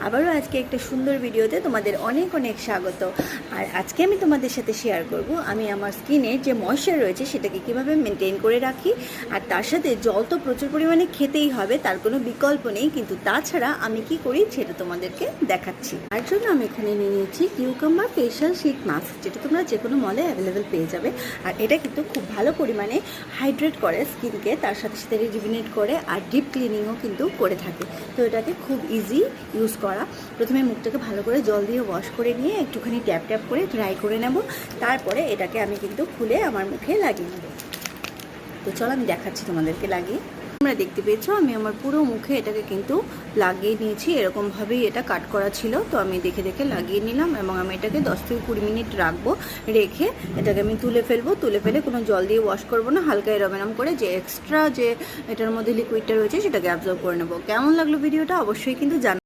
আবারও আজকে একটা সুন্দর ভিডিওতে তোমাদের অনেক অনেক স্বাগত। আর আজকে আমি তোমাদের সাথে শেয়ার করব আমি আমার স্কিনের যে ময়েশ্চার রয়েছে সেটাকে কিভাবে মেনটেন করে রাখি। আর তার সাথে জল তো প্রচুর পরিমাণে খেতেই হবে, তার কোনো বিকল্প নেই, কিন্তু তাছাড়া আমি কি করি সেটা তোমাদেরকে দেখাচ্ছি। তার জন্য আমি এখানে নিয়ে নিয়েছি কিউকাম্বার ফেশিয়াল শিট মাস্ক, যেটা তোমরা যে কোনো মলে অ্যাভেলেবেল পেয়ে যাবে। আর এটা কিন্তু খুব ভালো পরিমাণে হাইড্রেট করে স্কিনকে, তার সাথে সাথে রিজুভিনেট করে আর ডিপ ক্লিনিংও কিন্তু করে থাকে। তো এটাকে খুব ইজি ইউজ করা। প্রথমে মুখটাকে ভালো করে জল দিয়ে ওয়াশ করে নিয়ে একটুখানি ট্যাপ ট্যাপ করে ড্রাই করে নেব, তারপরে এটাকে আমি কিন্তু খুলে আমার মুখে লাগিয়ে নেব। তো চলো আমি দেখাচ্ছি তোমাদেরকে লাগিয়ে। তোমরা দেখতে পেয়েছো আমি আমার পুরো মুখে এটাকে কিন্তু লাগিয়ে নিয়েছি, এরকমভাবেই এটা কাট করা ছিল। তো আমি দেখে দেখে লাগিয়ে নিলাম এবং আমি এটাকে 10 থেকে 20 মিনিট রাখবো, রেখে এটাকে আমি তুলে ফেলবো। তুলে ফেলে কোনো জল দিয়ে ওয়াশ করবো না, হালকা এরম এরম করে যে এক্সট্রা যে এটার মধ্যে লিকুইডটা রয়েছে সেটাকে অ্যাবজর্ব করে নেবো। কেমন লাগলো ভিডিওটা অবশ্যই কিন্তু জানাবো।